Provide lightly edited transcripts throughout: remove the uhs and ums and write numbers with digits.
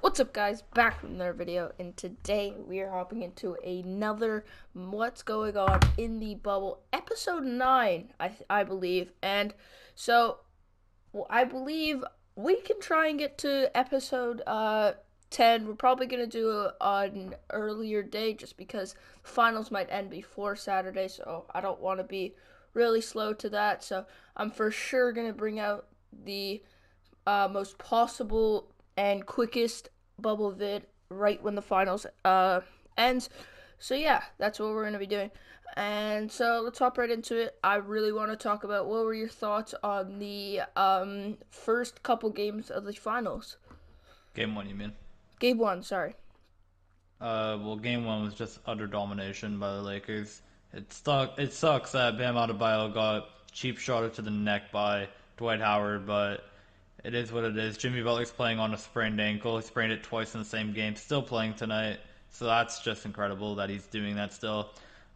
What's up, guys? Back with another video, and today we are hopping into another What's Going On in the Bubble, episode 9, I believe. And so, I believe we can try and get to episode 10. We're probably going to do an earlier day just because finals might end before Saturday, so I don't want to be really slow to that. So, I'm for sure going to bring out the most possible and quickest bubble vid right when the finals ends. So yeah, that's what we're gonna be doing. And so let's hop right into it. I really want to talk about what were your thoughts on the first couple games of the finals. Game one, you mean? Game one, sorry. Well, game one was just utter domination by the Lakers. It sucks that Bam Adebayo got cheap shotted to the neck by Dwight Howard, but it is what it is. Jimmy Butler's playing on a sprained ankle. He sprained it twice in the same game. Still playing tonight, so that's just incredible that he's doing that still.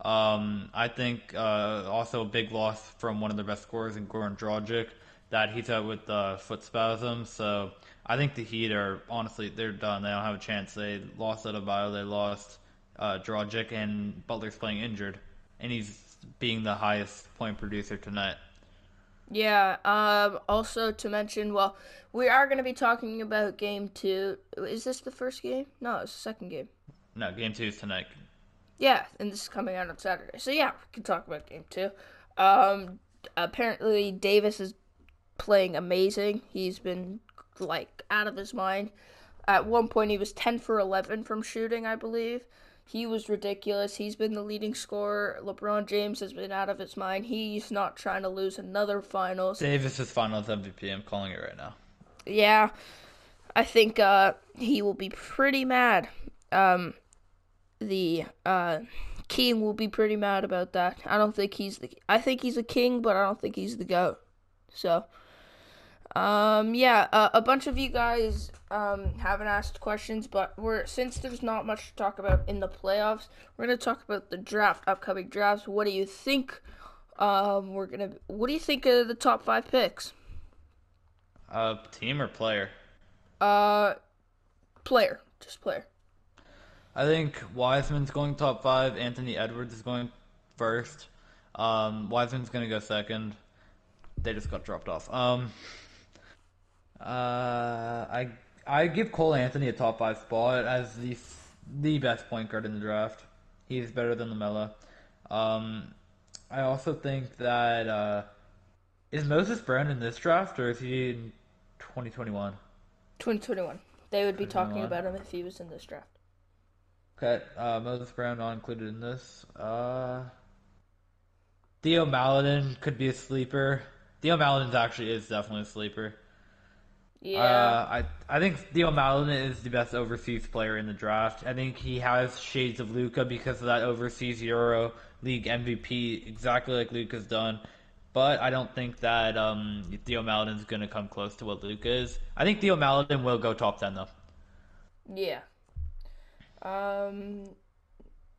I think also a big loss from one of their best scorers in Goran Dragic that he's out with foot spasms. So I think the Heat are honestly they're done. They don't have a chance. They lost Adebayo. They lost Dragic, and Butler's playing injured, and he's being the highest point producer tonight. Yeah, also to mention, well, we are going to be talking about game two. Is this the first game? No, it's the second game. No, game two is tonight. Yeah, and this is coming out on Saturday. So yeah, we can talk about game two. Um, Apparently Davis is playing amazing. He's been like out of his mind. At one point, he was 10 for 11 from shooting, I believe. He was ridiculous. He's been the leading scorer. LeBron James has been out of his mind. He's not trying to lose another finals. Davis is Finals MVP. I'm calling it right now. Yeah, I think he will be pretty mad. The King will be pretty mad about that. I don't think he's the. I think he's a king, but I don't think he's the goat. So, yeah, a bunch of you guys haven't asked questions, but since there's not much to talk about in the playoffs, we're gonna talk about the draft, upcoming drafts. What do you think? What do you think of the top five picks? Team or player? Uh, Player, just player. I think Wiseman's going top five. Anthony Edwards is going first. Wiseman's going to go second. They just got dropped off. I give Cole Anthony a top five spot as the best point guard in the draft. He's better than Lamelo. Um, I also think that is Moses Brown in this draft or is he in 2021? 2021. They would be talking 2021. about him if he was in this draft. Okay, Moses Brown not included in this. Theo Maledon could be a sleeper. Theo Maledon actually is definitely a sleeper. Yeah, I think Theo Maledon is the best overseas player in the draft. I think he has shades of Luca because of that overseas Euro League MVP, exactly like Luca's done. But I don't think that Theo Maledon is going to come close to what Luca is. I think Theo Maledon will go top 10 though. yeah. Um,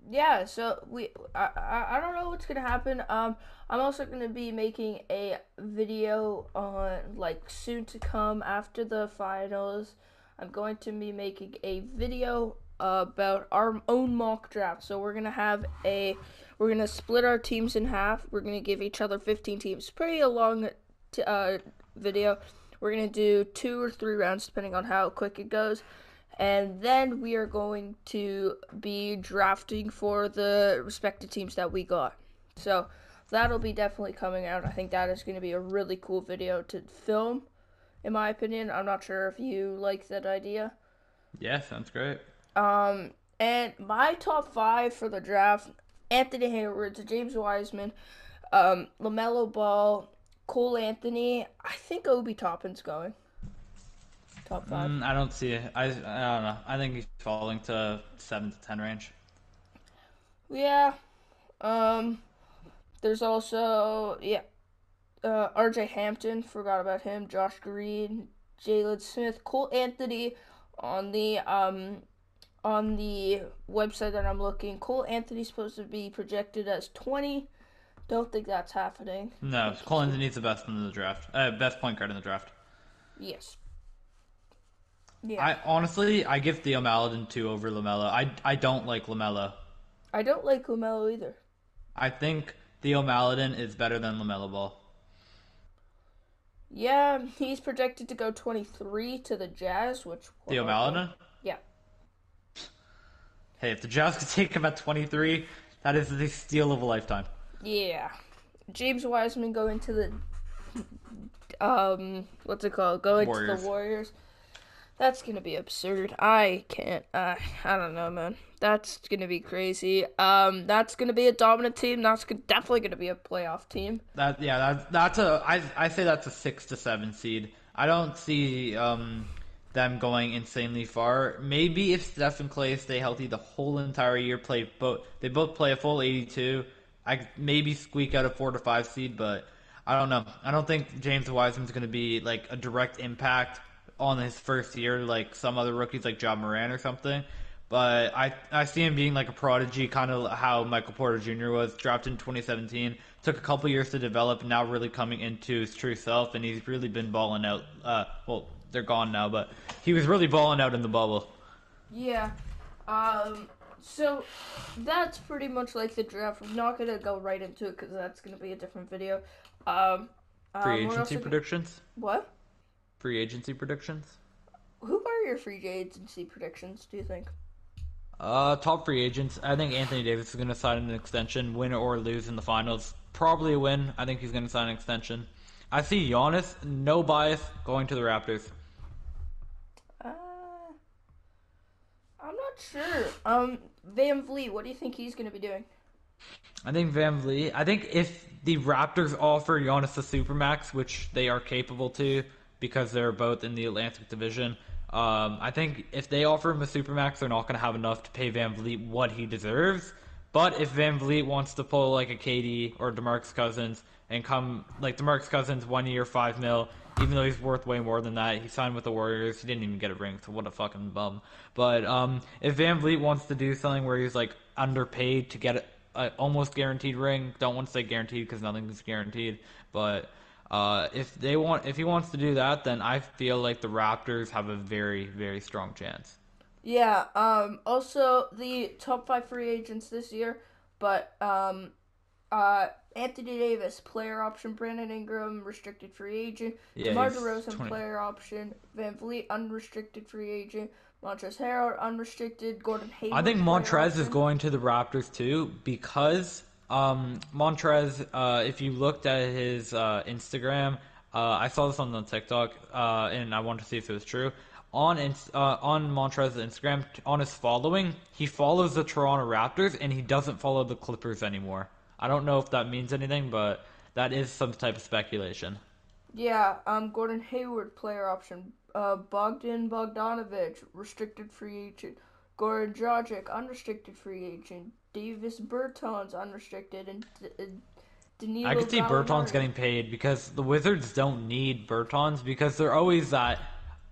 yeah. So I don't know what's gonna happen. I'm also gonna be making a video on like soon to come after the finals. I'm going to be making a video about our own mock draft. So we're gonna split our teams in half. We're gonna give each other 15 teams. Pretty a long video. We're gonna do 2 or 3 rounds depending on how quick it goes, and then we are going to be drafting for the respective teams that we got. So that'll be definitely coming out. I think that is going to be a really cool video to film, in my opinion. I'm not sure if you like that idea. Yeah, sounds great. And my top five for the draft: Anthony Hayward, James Wiseman, LaMelo Ball, Cole Anthony. I think Obi Toppin's going top five. I don't see it. I don't know. I think he's falling to 7 to 10 range. Yeah. Um, There's also R.J. Hampton. Forgot about him. Josh Green, Jalen Smith, Cole Anthony on the website that I'm looking. Cole Anthony's supposed to be projected as 20. Don't think that's happening. I No, think Collins needs the best in the draft. Best point guard in the draft. yes. Yeah. I honestly, I give Theo Maledon 2 over Lamelo. I don't like Lamelo. I don't like LaMelo either. I think Theo Maledon is better than Lamelo Ball. Yeah, he's projected to go 23 to the Jazz, which Theo Maledon? yeah. Hey, if the Jazz could take him at 23, that is the steal of a lifetime. Yeah. James Wiseman going to the what's it called? Going to the Warriors. Warriors. That's gonna be absurd. I can't. I don't know, man. That's gonna be crazy. That's gonna be a dominant team. Definitely gonna be a playoff team. I say that's a 6 to 7 seed. I don't see them going insanely far. Maybe if Steph and Clay stay healthy the whole entire year, they both play a full 82. I maybe squeak out a 4 to 5 seed, but I don't know. I don't think James Wiseman's going to be like a direct impact on his first year like some other rookies like Ja Morant or something. But I see him being like a prodigy, kind of how Michael Porter Jr. was drafted in 2017. Took a couple years to develop, and now really coming into his true self, and he's really been balling out. Well, they're gone now, but he was really balling out in the bubble. Yeah. So that's pretty much like the draft. I'm not gonna go right into it because that's gonna be a different video. Free We're agency also predictions. what? Free agency predictions. Who are your free agency predictions? Do you think? Top free agents. I think Anthony Davis is going to sign an extension, win or lose in the finals. Probably a win. I think he's going to sign an extension. I see Giannis, no bias, going to the Raptors. Uh, I'm not sure. Van Vliet, what do you think he's gonna be doing? I think Van Vliet. I think if the Raptors offer Giannis the supermax, which they are capable to, because they're both in the Atlantic Division, I think if they offer him a supermax, they're not going to have enough to pay Van Vliet what he deserves. But if Van Vliet wants to pull like a KD or DeMarcus Cousins and come like DeMarcus Cousins 1 year, 5 mil, even though he's worth way more than that, he signed with the Warriors. He didn't even get a ring, so what a fucking bum. But if Van Vliet wants to do something where he's like underpaid to get a almost guaranteed ring, don't want to say guaranteed because nothing's guaranteed, but if he wants to do that, then I feel like the Raptors have a very, very strong chance. Yeah. Also, the top five free agents this year, but Anthony Davis, player option. Brandon Ingram, restricted free agent. Yeah, DeMar he's DeRozan, 20. player option. Van Vliet, unrestricted free agent. Montrezl Harrell, unrestricted. Gordon Hayward, I think player Montrez is option. going to the Raptors too because Montrez, if you looked at his Instagram, I saw this on the TikTok, and I wanted to see if it was true. On Montrez's Instagram, on his following, he follows the Toronto Raptors and he doesn't follow the Clippers anymore. I don't know if that means anything, but that is some type of speculation. Yeah, Gordon Hayward, player option. Bogdan Bogdanovic, restricted free agent. Goran Dragic, unrestricted free agent. Davis Bertans, unrestricted. And I Danilo could see Bertans Gallinari. getting paid because the Wizards don't need Bertans because they're always that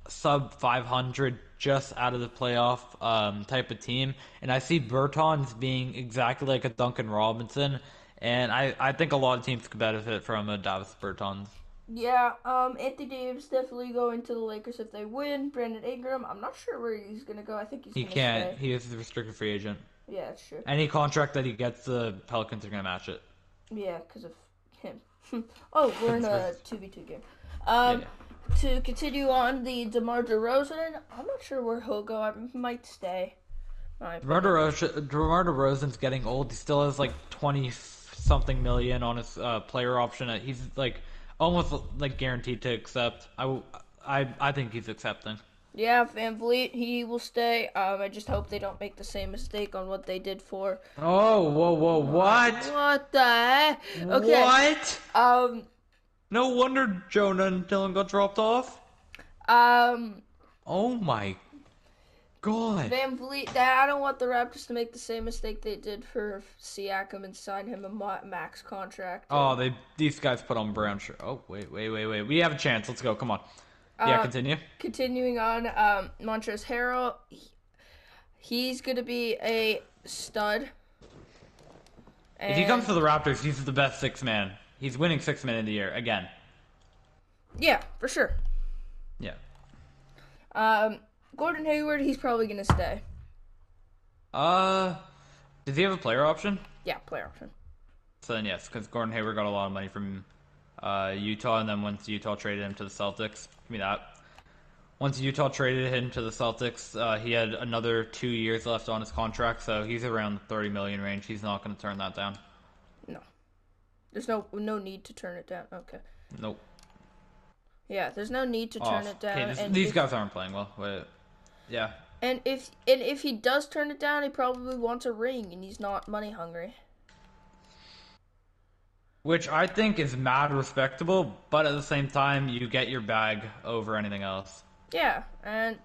sub 500 just out of the playoff type of team. And I see Bertans being exactly like a Duncan Robinson. And I think a lot of teams could benefit from a Davis Bertans. Yeah, Anthony Davis definitely going to the Lakers if they win. Brandon Ingram, I'm not sure where he's gonna go. I think he's He gonna can't. stay. He is a restricted free agent. Yeah, that's true. Any contract that he gets, the Pelicans are going to match it. Yeah, because of him. Oh, we're in a 2v2 game. Yeah. To continue on, the DeMar DeRozan, I'm not sure where he'll go. I might stay. DeMar DeRozan's getting old. He still has like 20 something million on his player option. He's like almost like guaranteed to accept. I think he's accepting. Yeah, Van Vliet, he will stay. I just hope they don't make the same mistake on what they did for. Oh, whoa, what? What the heck? Okay. What? Um, No wonder Jonah and Dylan got dropped off. um, Oh my god. Van Vliet, I don't want the Raptors to make the same mistake they did for Siakam and sign him a max contract. Oh, these guys put on brown shirt. Oh, wait. We have a chance. Let's go. Come on. Yeah, continue. Continuing on, Montrezl Harrell, he's gonna be a stud. If he comes to the Raptors, he's the best six man. He's winning six man of the year again. Yeah, for sure. Yeah. Gordon Hayward, he's probably gonna stay. Uh, does he have a player option? Yeah, player option. So then yes, because Gordon Hayward got a lot of money from Utah, and then once Utah traded him to the Celtics, give me that. Once Utah traded him to the Celtics, he had another 2 years left on his contract, so he's around the 30 million range. He's not going to turn that down. No, there's no need to turn it down. Okay. Nope. Yeah, there's no need to turn it down. Okay, these guys aren't playing well. Wait, yeah. And if he does turn it down, he probably wants a ring, and he's not money hungry. Which I think is mad respectable, but at the same time, you get your bag over anything else. Yeah, and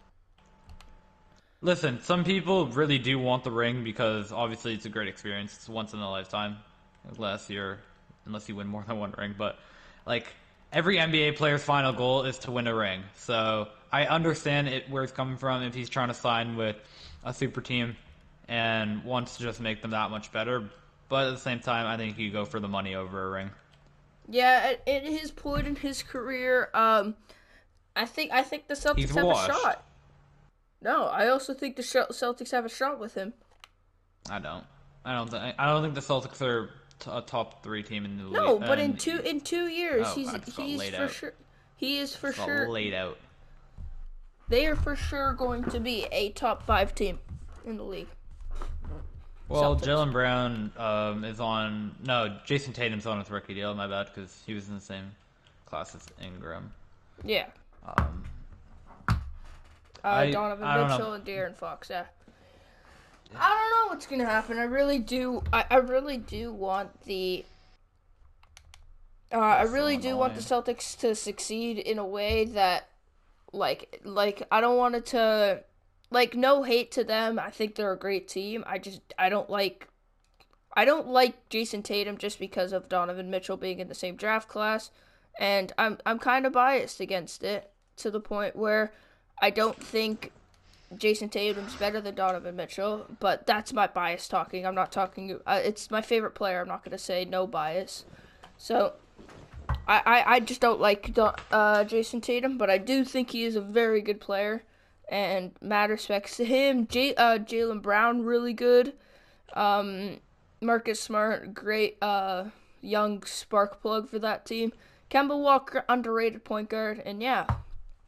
listen, some people really do want the ring because obviously it's a great experience. It's once in a lifetime, unless you win more than one ring. But like every NBA player's final goal is to win a ring. So I understand where it's coming from if he's trying to sign with a super team and wants to just make them that much better. But at the same time, I think you go for the money over a ring. Yeah, at his point in his career, I think the Celtics have a shot. No, I also think the Celtics have a shot with him. I don't think the Celtics are a top 3 team in the league. No, but in 2 years, he's for sure. He is for sure laid out. They are for sure going to be a top 5 team in the league. Well, Jaylen Brown is on. No, Jason Tatum's on his rookie deal. My bad, because he was in the same class as Ingram. Yeah. Donovan Mitchell and De'Aaron Fox. Yeah. I don't know what's gonna happen. I really do. I really do want the. I really do want the Celtics to succeed in a way that, like I don't want it to. Like, no hate to them. I think they're a great team. I don't like Jason Tatum just because of Donovan Mitchell being in the same draft class, and I'm kind of biased against it to the point where I don't think Jason Tatum's better than Donovan Mitchell, but that's my bias talking. I'm not talking. It's my favorite player. I'm not gonna say no bias. So I just don't like Jason Tatum, but I do think he is a very good player. And mad respects to him. Jaylen Brown, really good. Marcus Smart, great young spark plug for that team. Kemba Walker, underrated point guard. And yeah,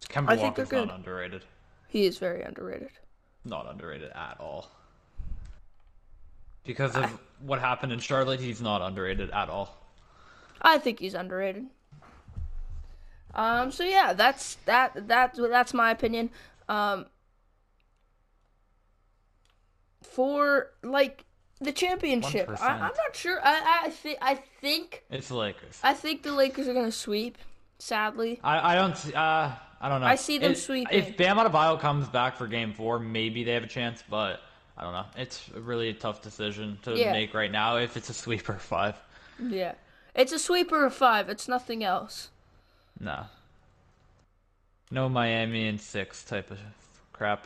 Kemba Walker's not underrated. He is very underrated. Not underrated at all. Because of what happened in Charlotte, he's not underrated at all. I think he's underrated. So yeah, that's my opinion. For like the championship, I'm not sure. I think it's the Lakers. I think the Lakers are gonna sweep. Sadly, I don't know. I see them sweeping. If Bam Adebayo comes back for Game 4, maybe they have a chance. But I don't know. It's really a tough decision to make right now. If it's a sweep or 5. Yeah, it's a sweeper of 5. It's nothing else. Nah. No Miami in 6 type of crap.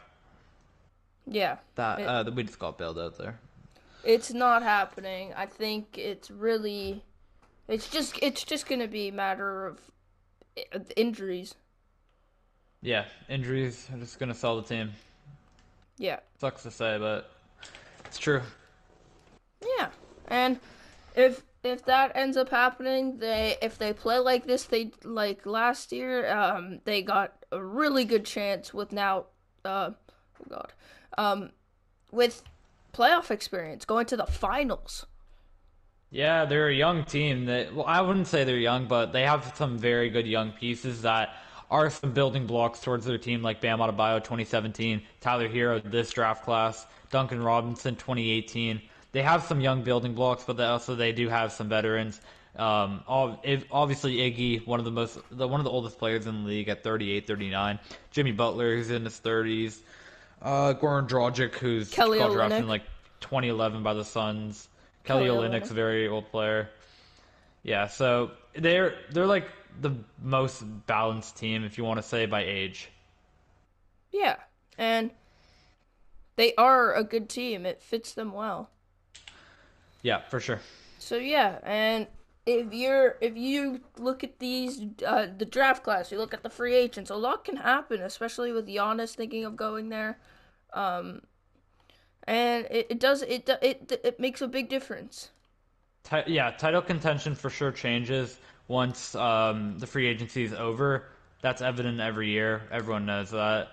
Yeah. We just got bailed out there. It's not happening. I think it's just gonna be a matter of injuries. Yeah, injuries are just gonna sell the team. Yeah. Sucks to say, but it's true. Yeah, and if that ends up happening, if they play like this, they like last year, they got a really good chance with with playoff experience, going to the finals. Yeah, they're a young team. I wouldn't say they're young, but they have some very good young pieces that are some building blocks towards their team, like Bam Adebayo 2017, Tyler Hero this draft class, Duncan Robinson 2018. They have some young building blocks, but they do have some veterans. Obviously Iggy, one of the oldest players in the league at 38, 39. Jimmy Butler, who's in his 30s. Goran Dragic, who's got drafted in like 2011 by the Suns. Kelly Olynyk's a very old player. Yeah, so they're like the most balanced team, if you want to say, by age. Yeah, and they are a good team. It fits them well. Yeah, for sure. So yeah, and if you look at these the draft class, you look at the free agents, a lot can happen, especially with Giannis thinking of going there. Um, and it does it makes a big difference. Yeah, title contention for sure changes once the free agency is over. That's evident every year. Everyone knows that.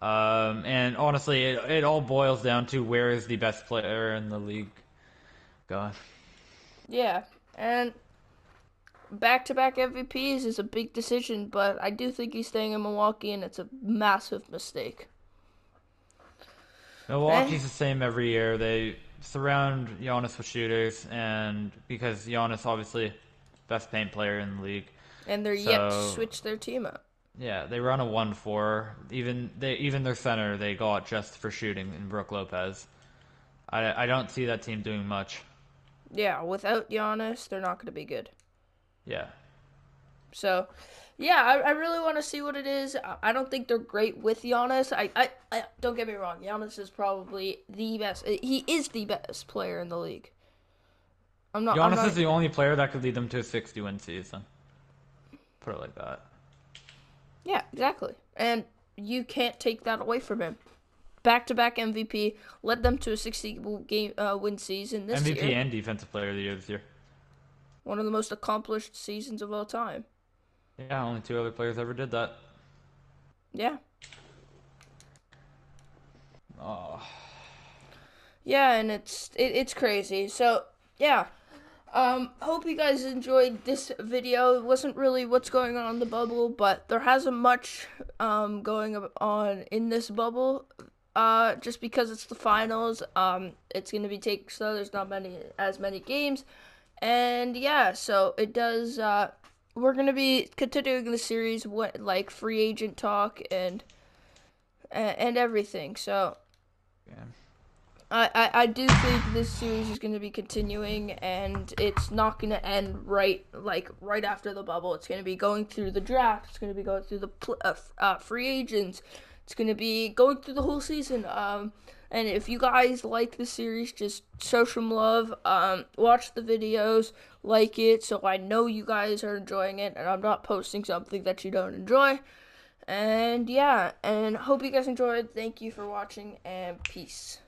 And honestly, it all boils down to where is the best player in the league. God. Yeah, and back-to-back MVPs is a big decision, but I do think he's staying in Milwaukee, and it's a massive mistake. Eh, Milwaukee's the same every year. They surround Giannis with shooters, and because Giannis obviously best paint player in the league, and they're yet to so switch their team up. yeah, they run a 1-4. Even their center they got just for shooting in Brook Lopez. I don't see that team doing much. Yeah, without Giannis, they're not going to be good. Yeah, So, yeah, I really want to see what it is. I don't think they're great with Giannis. I don't get me wrong. Giannis is probably the best. He is the best player in the league. I'm not. I'm Giannis not. is the only player that could lead them to a 60-win season. Put it like that. Yeah, exactly. And you can't take that away from him. Back-to-back MVP led them to a 60 game win season this MVP year. and Defensive Player of the Year this year. One of the most accomplished seasons of all time. Yeah, only two other players ever did that. Yeah. Oh, Yeah, and it's crazy. So, yeah. Hope you guys enjoyed this video. It wasn't really what's going on in the bubble, but there hasn't much going on in this bubble. Just because it's the finals. It's gonna be take so there's not many games, and yeah, so it does. We're gonna be continuing the series, what like free agent talk and everything. So yeah. I do think this series is going to be continuing, and it's not going to end right after the bubble. It's going to be going through the draft. It's going to be going through the free agents. It's going to be going through the whole season. And if you guys like the series, just show some love. Watch the videos, like it, so I know you guys are enjoying it, and I'm not posting something that you don't enjoy. And yeah, and hope you guys enjoyed. Thank you for watching, and peace.